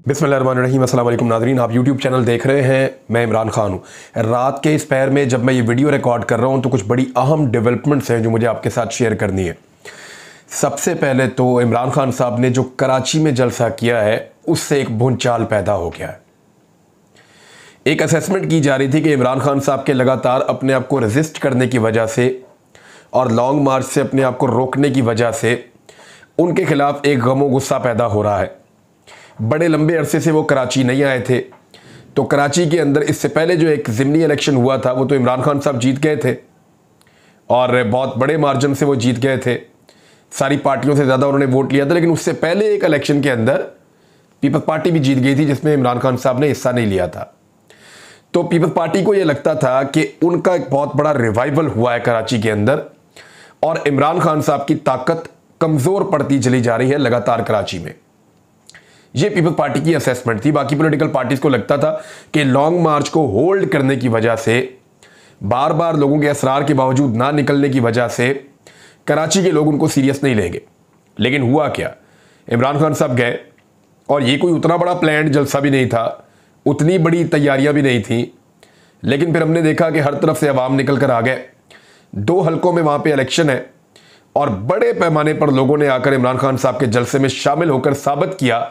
बिस्मिल्लाहिर्रहमानिर्रहीम। अस्सलाम वालेकुम नाज़रीन, आप यूट्यूब चैनल देख रहे हैं। मैं इमरान खान हूँ। रात के इस पैर में जब मैं ये वीडियो रिकॉर्ड कर रहा हूँ तो कुछ बड़ी अहम डेवलपमेंट्स हैं जो मुझे आपके साथ शेयर करनी है। सबसे पहले तो इमरान खान साहब ने जो कराची में जलसा किया है उससे एक भूचाल पैदा हो गया है। एक असेसमेंट की जा रही थी कि इमरान खान साहब के लगातार अपने आप को रेजिस्ट करने की वजह से और लॉन्ग मार्च से अपने आप को रोकने की वजह से उनके खिलाफ एक गमो गुस्सा पैदा हो रहा है। बड़े लंबे अरसे से वो कराची नहीं आए थे, तो कराची के अंदर इससे पहले जो एक ज़िमनी इलेक्शन हुआ था वो तो इमरान खान साहब जीत गए थे और बहुत बड़े मार्जिन से वो जीत गए थे। सारी पार्टियों से ज़्यादा उन्होंने वोट लिया था। लेकिन उससे पहले एक इलेक्शन के अंदर पीपल्स पार्टी भी जीत गई थी जिसमें इमरान खान साहब ने हिस्सा नहीं लिया था। तो पीपल्स पार्टी को ये लगता था कि उनका एक बहुत बड़ा रिवाइवल हुआ है कराची के अंदर और इमरान खान साहब की ताकत कमज़ोर पड़ती चली जा रही है लगातार कराची में। ये पीपल्स पार्टी की असेसमेंट थी। बाकी पॉलिटिकल पार्टीज को लगता था कि लॉन्ग मार्च को होल्ड करने की वजह से, बार बार लोगों के असरार के बावजूद ना निकलने की वजह से कराची के लोग उनको सीरियस नहीं लेंगे। लेकिन हुआ क्या, इमरान खान साहब गए और ये कोई उतना बड़ा प्लान जलसा भी नहीं था, उतनी बड़ी तैयारियां भी नहीं थी। लेकिन फिर हमने देखा कि हर तरफ से अवाम निकल कर आ गए। 2 हलकों में वहाँ पे इलेक्शन है और बड़े पैमाने पर लोगों ने आकर इमरान खान साहब के जलसे में शामिल होकर साबित किया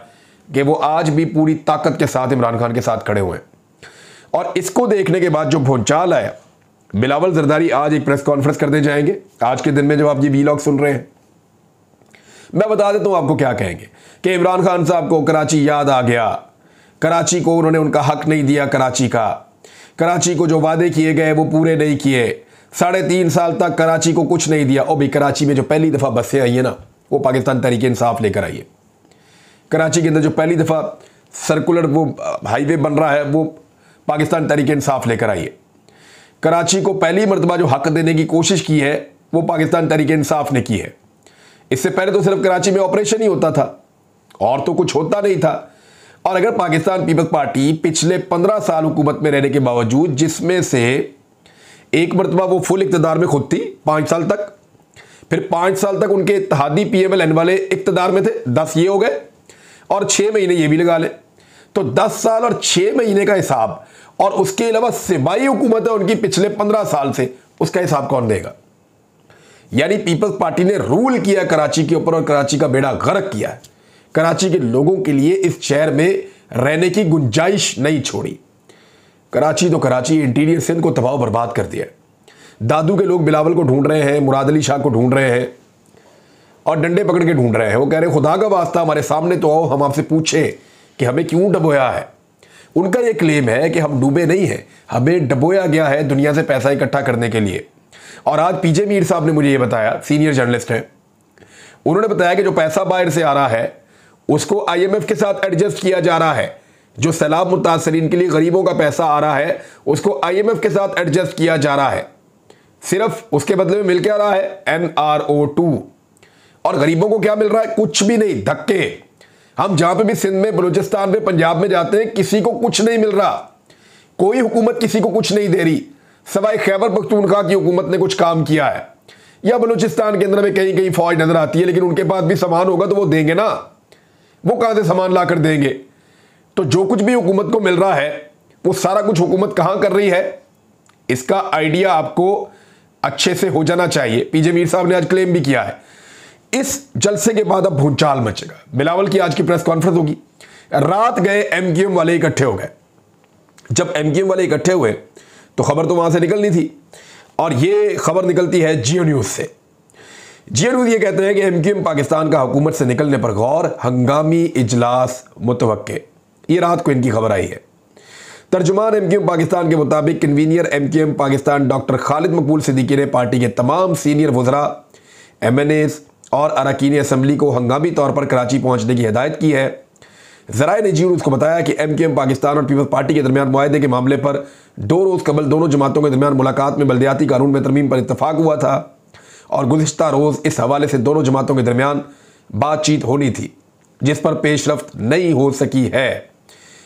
कि वो आज भी पूरी ताकत के साथ इमरान खान के साथ खड़े हुए हैं। और इसको देखने के बाद जो भूचाल आया, बिलावल जरदारी आज एक प्रेस कॉन्फ्रेंस करने जाएंगे। आज के दिन में जब आप ये वीलॉग सुन रहे हैं, मैं बता देता हूं आपको क्या कहेंगे कि इमरान खान साहब को कराची याद आ गया, कराची को उन्होंने उनका हक नहीं दिया, कराची को जो वादे किए गए वो पूरे नहीं किए, 3.5 साल तक कराची को कुछ नहीं दिया। और भी कराची में जो पहली दफ़ा बसें आई है ना, वो पाकिस्तान तहरीक इंसाफ लेकर आई है। कराची के अंदर जो पहली दफ़ा सर्कुलर वो हाईवे बन रहा है वो पाकिस्तान तहरीक इंसाफ लेकर आई है। कराची को पहली मरतबा जो हक देने की कोशिश की है वो पाकिस्तान तहरीक इंसाफ ने की है। इससे पहले तो सिर्फ कराची में ऑपरेशन ही होता था और तो कुछ होता नहीं था। और अगर पाकिस्तान पीपल्स पार्टी पिछले 15 साल हुकूमत में रहने के बावजूद, जिसमें से एक मरतबा वो फुल इक़्तिदार में खुद थी 5 साल तक, फिर 5 साल तक उनके इत्तेहादी PMLN वाले इक़्तिदार में थे, 10 ये हो गए और 6 महीने ये भी लगा ले, तो 10 साल और 6 महीने का हिसाब, और उसके अलावा सिबाई हुकूमत है उनकी पिछले 15 साल से, उसका हिसाब कौन देगा। यानी पीपल्स पार्टी ने रूल किया कराची के ऊपर और कराची का बेड़ा गर्क किया है। कराची के लोगों के लिए इस शहर में रहने की गुंजाइश नहीं छोड़ी। कराची तो कराची, इंटीरियर सिंध को तबाह बर्बाद कर दिया। दादू के लोग बिलावल को ढूंढ रहे हैं, मुराद अली शाह को ढूंढ रहे हैं और डंडे पकड़ के ढूंढ रहे हैं। वो कह रहे हैं खुदा का वास्ता हमारे सामने तो आओ, हम आपसे पूछे कि हमें क्यों डबोया है। उनका ये क्लेम है कि हम डूबे नहीं हैं, हमें डबोया गया है दुनिया से पैसा इकट्ठा करने के लिए। और आज PJ मीर साहब ने मुझे ये बताया, सीनियर जर्नलिस्ट हैं, उन्होंने बताया कि जो पैसा बाहर से आ रहा है उसको IMF के साथ एडजस्ट किया जा रहा है। जो सैलाब मुतासरीन के लिए गरीबों का पैसा आ रहा है उसको IMF के साथ एडजस्ट किया जा रहा है। सिर्फ उसके बदले में मिल क्या रहा है, NRO2। और गरीबों को क्या मिल रहा है, कुछ भी नहीं, धक्के। हम जहां पे भी सिंध में, बलूचिस्तान में, पंजाब में जाते हैं, किसी को कुछ नहीं मिल रहा। कोई हुकूमत किसी को कुछ नहीं दे रही, सवाए खैबर पख्तूनख्वा की हुकूमत ने कुछ काम किया है, या बलूचिस्तान के अंदर में कहीं कहीं फौज नजर आती है, लेकिन उनके पास भी सामान होगा तो वो देंगे ना, वो कहां से सामान ला कर देंगे। तो जो कुछ भी हुकूमत को मिल रहा है वो सारा कुछ हुकूमत कहां कर रही है, इसका आइडिया आपको अच्छे से हो जाना चाहिए। PJ मीर साहब ने आज क्लेम भी किया है। इस जलसे के बाद अब भूचाल मचेगा। बिलावल की आज की प्रेस कॉन्फ्रेंस होगी। रात गए MQM वाले इकट्ठे हो गए। जब MQM वाले इकट्ठे हुए तो खबर तो वहां से निकलनी थी और ये खबर निकलती है जियो न्यूज से। जियो न्यूज ये कहते हैं कि MQM पाकिस्तान का हुकूमत से निकलने पर गौर, हंगामी इजलास मुतवक्के। ये रात को इनकी खबर आई है। तर्जुमान MQM पाकिस्तान के मुताबिक convener MQM Pakistan doctor Khalid मकबूल सिद्दीकी ने पार्टी के तमाम सीनियर वज़रा, MNAs और अरकान असम्बली को हंगामी तौर पर कराची पहुंचने की हिदायत की है। ज़राए ने जी न्यूज़ को बताया कि MQM पाकिस्तान और पीपल्स पार्टी के दरमियान मुआहदे के मामले पर 2 रोज़ कबल दोनों जमातों के दरमियान मुलाकात में बल्दियाती कानून में तरमीम पर इत्तफाक हुआ था और गुज़िश्ता रोज़ इस हवाले से दोनों जमातों के दरमियान बातचीत होनी थी, जिस पर पेशरफ्त नहीं हो सकी है।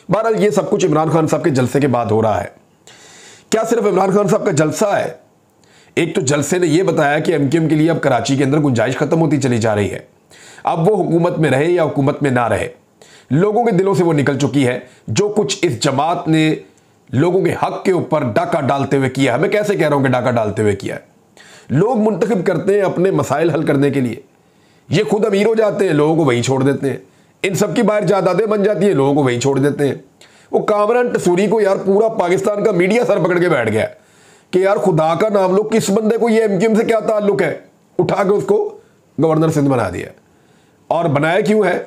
बहरहाल ये सब कुछ इमरान खान साहब के जलसे के बाद हो रहा है। क्या सिर्फ इमरान खान साहब का जलसा है? एक तो जलसे ने यह बताया कि MQM के लिए अब कराची के अंदर गुंजाइश खत्म होती चली जा रही है। अब वो हुकूमत में रहे या हुकूमत में ना रहे, लोगों के दिलों से वो निकल चुकी है। जो कुछ इस जमात ने लोगों के हक के ऊपर डाका डालते हुए किया है, मैं कैसे कह रहा हूं कि डाका डालते हुए किया है, लोग मुंतखब करते हैं अपने मसाइल हल करने के लिए, ये खुद अमीर हो जाते हैं, लोगों को वहीं छोड़ देते हैं, इन सबकी बाहर जायदादें बन जाती हैं, लोगों को वहीं छोड़ देते हैं। वो कामरान टसूरी को यार पूरा पाकिस्तान का मीडिया सर पकड़ के बैठ गया कि यार खुदा का नाम लो, किस बंदे को ये एमक्यूएम से क्या ताल्लुक है, उठा के उसको गवर्नर सिंध बना दिया। और बनाया क्यों है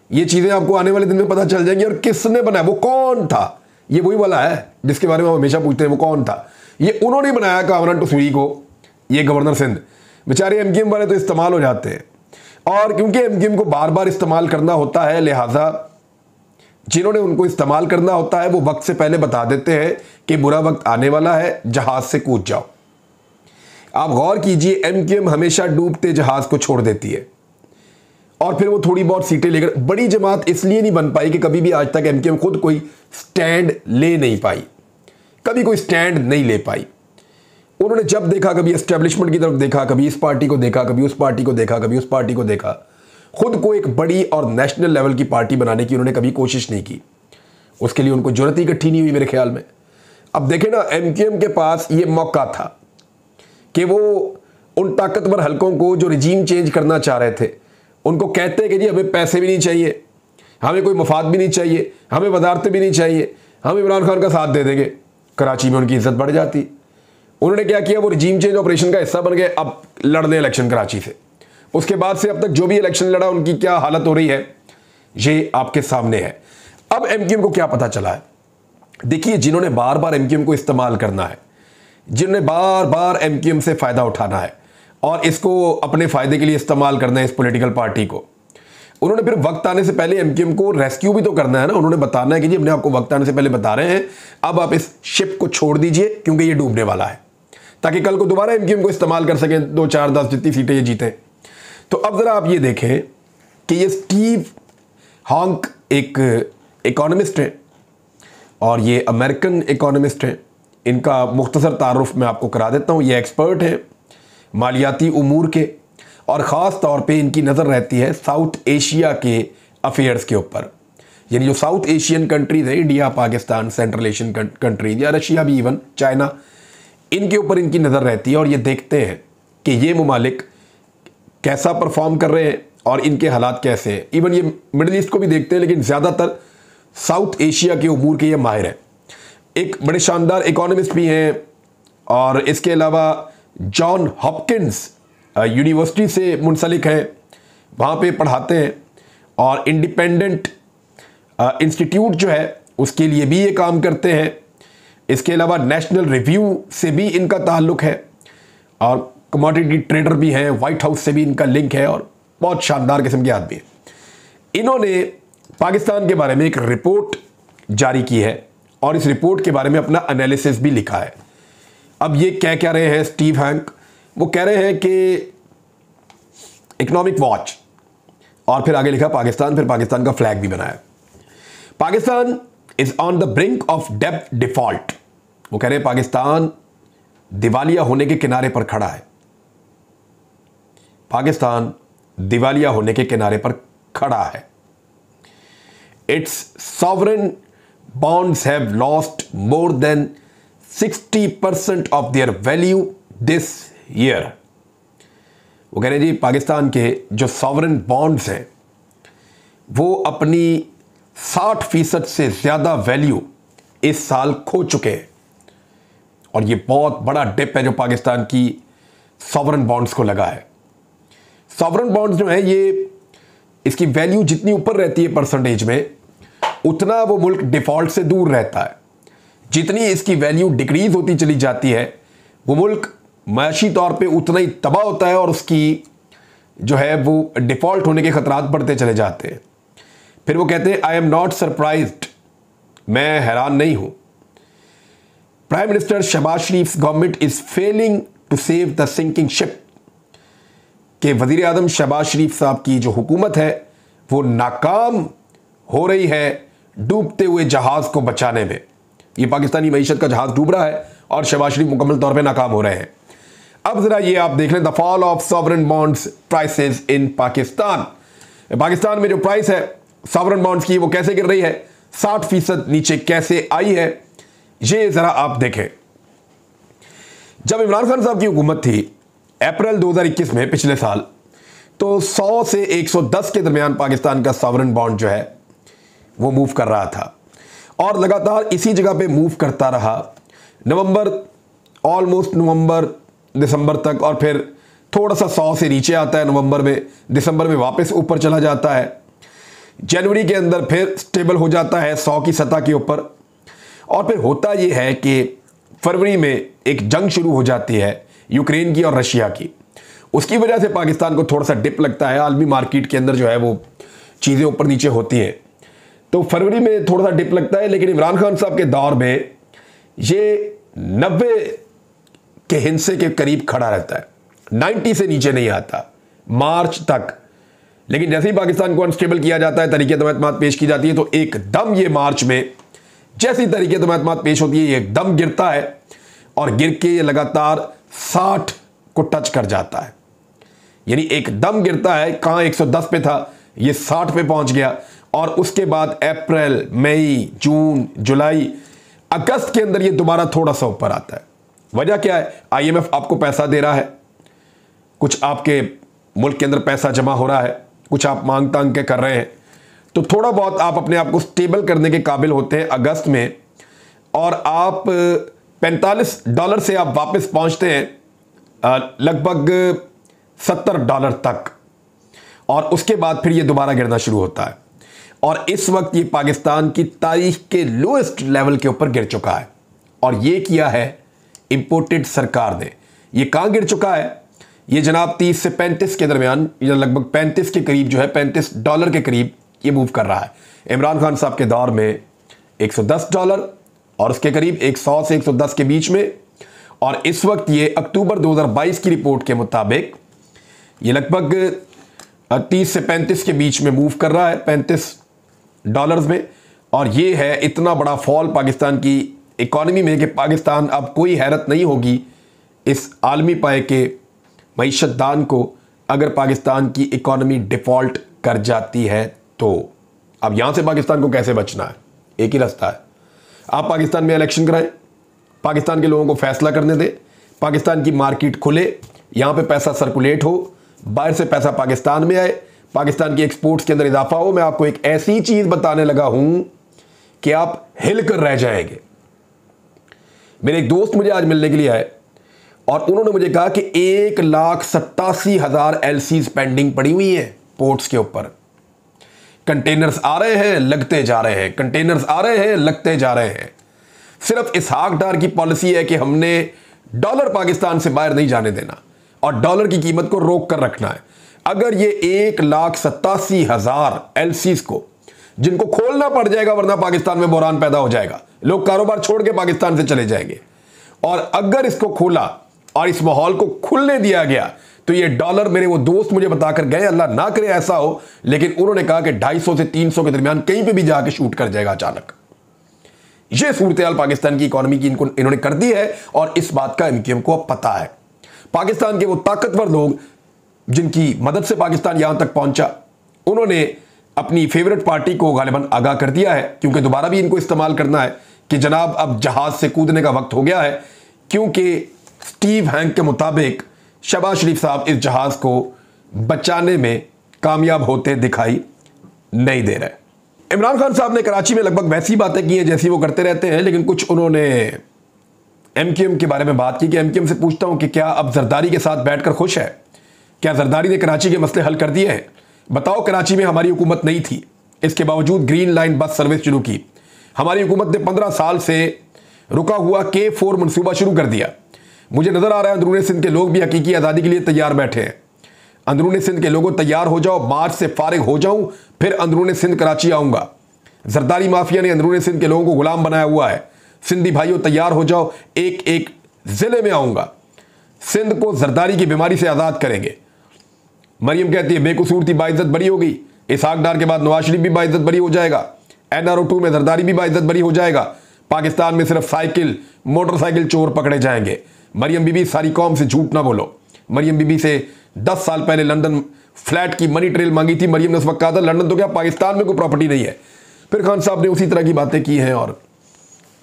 ये चीजें आपको आने वाले दिन में पता चल जाएंगी। और किसने बनाया, वो कौन था, ये वही वाला है जिसके बारे में हम हमेशा पूछते हैं वो कौन था। ये उन्होंने बनाया कामरान टसूरी को, ये गवर्नर सिंध। बेचारे एमक्यूएम वाले तो इस्तेमाल हो जाते हैं, और क्योंकि एमक्यूएम को बार बार इस्तेमाल करना होता है, लिहाजा जिन्होंने उनको इस्तेमाल करना होता है वो वक्त से पहले बता देते हैं कि बुरा वक्त आने वाला है, जहाज से कूद जाओ। आप गौर कीजिए, एमक्यूएम हमेशा डूबते जहाज को छोड़ देती है, और फिर वो थोड़ी बहुत सीटें लेकर बड़ी जमात इसलिए नहीं बन पाई कि कभी भी आज तक एमक्यूएम खुद कोई स्टैंड ले नहीं पाई, कभी कोई स्टैंड नहीं ले पाई। उन्होंने जब देखा, कभी एस्टेब्लिशमेंट की तरफ देखा, कभी इस पार्टी को देखा, कभी उस पार्टी को देखा, कभी उस पार्टी को देखा, खुद को एक बड़ी और नेशनल लेवल की पार्टी बनाने की उन्होंने कभी कोशिश नहीं की। उसके लिए उनको जरूरत ही इकट्ठी नहीं हुई मेरे ख्याल में। अब देखें ना, एमक्यूएम के पास ये मौका था कि वो उन ताकतवर हलकों को जो रिजीम चेंज करना चाह रहे थे उनको कहते कि जी हमें पैसे भी नहीं चाहिए, हमें कोई मफाद भी नहीं चाहिए, हमें वजारतें भी नहीं चाहिए, हम इमरान खान का साथ दे देंगे। कराची में उनकी इज्जत बढ़ जाती। उन्होंने क्या किया, वो रिजीम चेंज ऑपरेशन का हिस्सा बन गए। अब लड़ रहे इलेक्शन कराची से, उसके बाद से अब तक जो भी इलेक्शन लड़ा उनकी क्या हालत हो रही है ये आपके सामने है। अब एमक्यूएम को क्या पता चला है, देखिए, जिन्होंने बार बार एमक्यूएम को इस्तेमाल करना है, जिन्होंने बार बार एमक्यूएम से फायदा उठाना है और इसको अपने फायदे के लिए इस्तेमाल करना है इस पॉलिटिकल पार्टी को, उन्होंने फिर वक्त आने से पहले एमक्यूएम को रेस्क्यू भी तो करना है ना। उन्होंने बताना है कि जी हमने आपको वक्त आने से पहले बता रहे हैं, अब आप इस शिप को छोड़ दीजिए क्योंकि ये डूबने वाला है, ताकि कल को दोबारा एमक्यूएम को इस्तेमाल कर सकें, 2 4 10 जितनी सीटें ये जीते। तो अब जरा आप ये देखें कि ये स्टीव हॉन्क एक इकोनॉमिस्ट हैं और ये अमेरिकन इकोनॉमिस्ट हैं। इनका मुख्तसर तारुफ मैं आपको करा देता हूँ। ये एक्सपर्ट हैं मालियाती उमूर के, और ख़ास तौर पे इनकी नज़र रहती है साउथ एशिया के अफेयर्स के ऊपर, यानी जो साउथ एशियन कंट्रीज़ हैं, India, Pakistan, central Asian countries या रशिया भी, इवन चाइना, इनके ऊपर इनकी नज़र रहती है। और ये देखते हैं कि ये ममालिक कैसा परफॉर्म कर रहे हैं और इनके हालात कैसे हैं। इवन ये मिडिल ईस्ट को भी देखते हैं, लेकिन ज़्यादातर साउथ एशिया के उमूर के ये माहिर हैं। एक बड़े शानदार इकोनॉमिस्ट भी हैं, और इसके अलावा जॉन हॉपकिंस यूनिवर्सिटी से मुंसलिक हैं, वहाँ पे पढ़ाते हैं, और इंडिपेंडेंट इंस्टीट्यूट जो है उसके लिए भी ये काम करते हैं। इसके अलावा नेशनल रिव्यू से भी इनका ताल्लुक़ है, और कमोडिटी ट्रेडर भी हैं, वाइट हाउस से भी इनका लिंक है, और बहुत शानदार किस्म के आदमी हैं। इन्होंने पाकिस्तान के बारे में एक रिपोर्ट जारी की है, और इस रिपोर्ट के बारे में अपना एनालिसिस भी लिखा है। अब ये क्या रहे हैं स्टीव हैंक, वो कह रहे हैं कि इकोनॉमिक वॉच, और फिर आगे लिखा पाकिस्तान, फिर पाकिस्तान का फ्लैग भी बनाया। Pakistan is on the brink of डेब्ट डिफॉल्ट। वो कह रहे हैं पाकिस्तान दिवालिया होने के किनारे पर खड़ा है। पाकिस्तान दिवालिया होने के किनारे पर खड़ा है। It's sovereign bonds have lost more than 60% of their value this year. वो कह रहे हैं जी पाकिस्तान के जो सॉवरेन बॉन्ड्स हैं वो अपनी 60% से ज़्यादा वैल्यू इस साल खो चुके हैं, और ये बहुत बड़ा डिप है जो पाकिस्तान की सॉवरेन बॉन्ड्स को लगा है। सॉवरेन बॉन्ड्स जो है ये, इसकी वैल्यू जितनी ऊपर रहती है परसेंटेज में, उतना वो मुल्क डिफॉल्ट से दूर रहता है। जितनी इसकी वैल्यू डिक्रीज होती चली जाती है, वो मुल्क माशी तौर पे उतना ही तबाह होता है, और उसकी जो है वो डिफॉल्ट होने के खतरात बढ़ते चले जाते हैं। फिर वो कहते हैं आई एम नॉट सरप्राइज्ड, मैं हैरान नहीं हूं। Prime minister Shahbaz Sharif government is failing to save the sinking ship, कि वजीर आजम शहबाज शरीफ साहब की जो हुकूमत है वो नाकाम हो रही है डूबते हुए जहाज को बचाने में। ये पाकिस्तानी मईशत का जहाज डूब रहा है और शहबाज शरीफ मुकम्मल तौर पे नाकाम हो रहे हैं। अब जरा ये आप देख लें, the fall of sovereign bonds prices in Pakistan. Pakistan में जो प्राइस है सॉवरेन बॉन्ड्स की वो कैसे गिर रही है, 60% नीचे कैसे आई है, ये जरा आप देखें। जब इमरान खान साहब की हुकूमत थी अप्रैल 2021 में, पिछले साल, तो 100 से 110 के दरमियान पाकिस्तान का सॉवरेन बॉन्ड जो है वो मूव कर रहा था और लगातार इसी जगह पे मूव करता रहा नवंबर, ऑलमोस्ट नवंबर दिसंबर तक, और फिर थोड़ा सा 100 से नीचे आता है नवंबर में, दिसंबर में वापस ऊपर चला जाता है, जनवरी के अंदर फिर स्टेबल हो जाता है 100 की सतह के ऊपर, और फिर होता यह है कि फरवरी में एक जंग शुरू हो जाती है यूक्रेन की और रशिया की। उसकी वजह से पाकिस्तान को थोड़ा सा डिप लगता है, आलमी मार्केट के अंदर जो है वो चीज़ें ऊपर नीचे होती हैं, तो फरवरी में थोड़ा सा डिप लगता है। लेकिन इमरान खान साहब के दौर में ये 90 के हिस्से के करीब खड़ा रहता है, 90 से नीचे नहीं आता मार्च तक। लेकिन जैसे ही पाकिस्तान को अनस्टेबल किया जाता है, तरीके तमात पेश की जाती है, तो एकदम ये मार्च में जैसी तरीके तमात पेश होती है ये एकदम गिरता है और गिर के ये लगातार 60 को टच कर जाता है, यानी एकदम गिरता है। कहां 110 पे था, ये 60 पे पहुंच गया। और उसके बाद अप्रैल, मई, जून, जुलाई, अगस्त के अंदर ये दोबारा थोड़ा सा ऊपर आता है। वजह क्या है? IMF आपको पैसा दे रहा है, कुछ आपके मुल्क के अंदर पैसा जमा हो रहा है, कुछ आप मांग तांग के कर रहे हैं, तो थोड़ा बहुत आप अपने आप को स्टेबल करने के काबिल होते हैं अगस्त में, और आप $45 से आप वापस पहुंचते हैं लगभग $70 तक, और उसके बाद फिर ये दोबारा गिरना शुरू होता है। और इस वक्त ये पाकिस्तान की तारीख के लोएस्ट लेवल के ऊपर गिर चुका है, और ये किया है इंपोर्टेड सरकार ने। ये कहां गिर चुका है? ये जनाब 30 से 35 के दरमियान, या लगभग 35 के करीब जो है, $35 के करीब ये मूव कर रहा है। इमरान खान साहब के दौर में $110 और उसके करीब 100 से 110 के बीच में, और इस वक्त ये अक्टूबर 2022 की रिपोर्ट के मुताबिक ये लगभग 30 से 35 के बीच में मूव कर रहा है, $35 में। और ये है इतना बड़ा फॉल पाकिस्तान की इकॉनमी में कि पाकिस्तान अब कोई हैरत नहीं होगी इस आलमी पाए के मईशतदान को अगर पाकिस्तान की इकॉनमी डिफॉल्ट कर जाती है तो। अब यहां से पाकिस्तान को कैसे बचना है? एक ही रास्ता है, आप पाकिस्तान में इलेक्शन कराएं, पाकिस्तान के लोगों को फैसला करने दें, पाकिस्तान की मार्केट खुले, यहां पे पैसा सर्कुलेट हो, बाहर से पैसा पाकिस्तान में आए, पाकिस्तान की एक्सपोर्ट्स के अंदर इजाफा हो। मैं आपको एक ऐसी चीज बताने लगा हूं कि आप हिल कर रह जाएंगे। मेरे एक दोस्त मुझे आज मिलने के लिए आए और उन्होंने मुझे कहा कि 1,87,000 LCs पेंडिंग पड़ी हुई है पोर्ट्स के ऊपर। कंटेनर्स आ रहे हैं, लगते जा रहे हैं, कंटेनर्स आ रहे हैं, लगते जा रहे हैं। सिर्फ इसहाक डार की पॉलिसी है कि हमने डॉलर पाकिस्तान से बाहर नहीं जाने देना और डॉलर की कीमत को रोक कर रखना है। अगर ये 1,87,000 LCs को, जिनको खोलना पड़ जाएगा वरना पाकिस्तान में बहरान पैदा हो जाएगा, लोग कारोबार छोड़ के पाकिस्तान से चले जाएंगे, और अगर इसको खोला और इस माहौल को खुलने दिया गया तो ये डॉलर, मेरे वो दोस्त मुझे बताकर गए, अल्लाह ना करे ऐसा हो, लेकिन उन्होंने कहा कि 250 से 300 के दरमियान कहीं पे भी जाके शूट कर जाएगा अचानक। ये सूरत-ए-हाल पाकिस्तान की इकोनॉमी की इन्होंने कर दी है और इस बात का MQM को अब पता है। पाकिस्तान के वो ताकतवर लोग जिनकी मदद से पाकिस्तान यहां तक पहुंचा, उन्होंने अपनी फेवरेट पार्टी को गालिबन आगाह कर दिया है, क्योंकि दोबारा भी इनको इस्तेमाल करना है कि जनाब अब जहाज से कूदने का वक्त हो गया है, क्योंकि स्टीव हैंक के मुताबिक शहबाज शरीफ साहब इस जहाज को बचाने में कामयाब होते दिखाई नहीं दे रहे। इमरान खान साहब ने कराची में लगभग वैसी बातें की हैं जैसी वो करते रहते हैं, लेकिन कुछ उन्होंने MQM के बारे में बात की कि MQM से पूछता हूं कि क्या अब जरदारी के साथ बैठकर खुश है? क्या जरदारी ने कराची के मसले हल कर दिए हैं? बताओ, कराची में हमारी हुकूमत नहीं थी, इसके बावजूद ग्रीन लाइन बस सर्विस शुरू की। हमारी हुकूमत ने 15 साल से रुका हुआ K4 मंसूबा शुरू कर दिया। मुझे नजर आ रहा है अंदरूनी सिंध के लोग भी हकीकी आज़ादी के लिए तैयार बैठे हैं। अंदरूनी सिंध के लोगों तैयार हो जाओ, मार्च से फारिग हो जाऊं, फिर अंदरूनी सिंध कराची आऊंगा। जरदारी माफिया ने अंदरूनी सिंध के लोगों को गुलाम बनाया हुआ है। सिंधी भाइयों तैयार हो जाओ, एक एक जिले में आऊंगा, सिंध को जरदारी की बीमारी से आजाद करेंगे। मरियम कहती है बेकसूर थी, बाइज्जत बरी हो गई। इसहाक डार के बाद नवाज शरीफ भी बाइज्जत बरी हो जाएगा। NRO 2 में जरदारी भी बाइज्जत बरी हो जाएगा। पाकिस्तान में सिर्फ साइकिल मोटरसाइकिल चोर पकड़े जाएंगे। मरियम बीबी, सारी कौम से झूठ ना बोलो। मरियम बीबी से 10 साल पहले लंदन फ्लैट की मनी ट्रेल मांगी थी। मरियम ने उस वक्त कहा था लंदन तो क्या पाकिस्तान में कोई प्रॉपर्टी नहीं है। फिर खान साहब ने उसी तरह की बातें की हैं और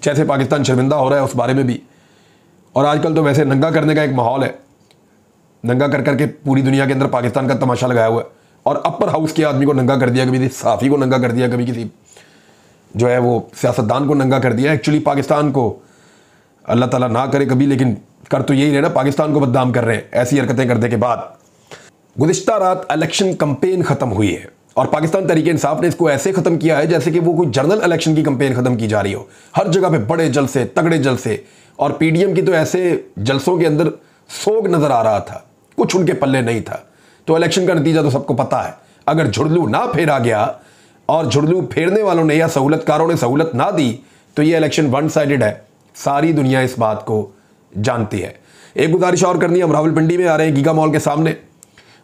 जैसे पाकिस्तान शर्मिंदा हो रहा है उस बारे में भी। और आजकल तो वैसे नंगा करने का एक माहौल है, नंगा कर करके पूरी दुनिया के अंदर पाकिस्तान का तमाशा लगाया हुआ है। और अपर हाउस के आदमी को नंगा कर दिया, कभी किसी सहाफ़ी को नंगा कर दिया, कभी किसी जो है वो सियासतदान को नंगा कर दिया। एक्चुअली पाकिस्तान को अल्लाह ताला ना करे कभी, लेकिन कर तो यही रहे ना, पाकिस्तान को बदनाम कर रहे हैं ऐसी हरकतें करने के बाद। गुज़िश्ता रात इलेक्शन कंपेन ख़त्म हुई है और पाकिस्तान तहरीक इंसाफ ने इसको ऐसे ख़त्म किया है जैसे कि वो कोई जनरल इलेक्शन की कंपेन ख़त्म की जा रही हो। हर जगह पे बड़े जलसे, तगड़े जलसे, और पीडीएम की तो ऐसे जलसों के अंदर सोग नज़र आ रहा था, कुछ उनके पल्ले नहीं था। तो इलेक्शन का नतीजा तो सबको पता है। अगर झुरलू ना फेरा गया और झुरलू फेरने वालों ने या सहूलतकारों ने सहूलत ना दी तो ये इलेक्शन वन साइडेड है। सारी दुनिया इस बात को जानती है। एक गुजारिश और करनी है, हम रावलपिंडी में आ रहे हैं गीगा मॉल के सामने,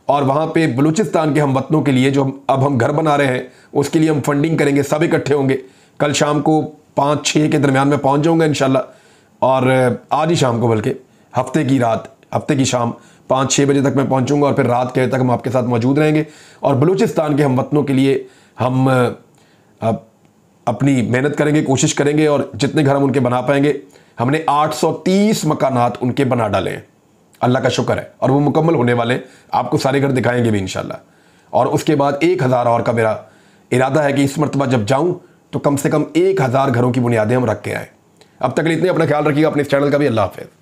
और वहाँ पे बलूचिस्तान के हम वतनों के लिए जो अब हम घर बना रहे हैं उसके लिए हम फंडिंग करेंगे, सब इकट्ठे होंगे। कल शाम को 5-6 के दरमियान में पहुँच जाऊँगा इंशाल्लाह, और आज ही शाम को, बल्कि हफ्ते की रात, हफ्ते की शाम 5-6 बजे तक मैं पहुँचूँगा और फिर रात के तक हम आपके साथ मौजूद रहेंगे। और बलूचिस्तान के हम वतनों के लिए हम अपनी मेहनत करेंगे, कोशिश करेंगे, और जितने घर हम उनके बना पाएंगे। हमने 830 मकानात उनके बना डाले हैं, अल्लाह का शुक्र है, और वो मुकम्मल होने वाले, आपको सारे घर दिखाएंगे भी इंशाल्लाह। और उसके बाद 1000 और का मेरा इरादा है कि इस मरतबा जब जाऊं तो कम से कम 1000 घरों की बुनियादें हम रख के आए। अब तक इतने, अपना ख्याल रखिएगा, अपने इस चैनल का भी। अल्लाह हाफ़िज़।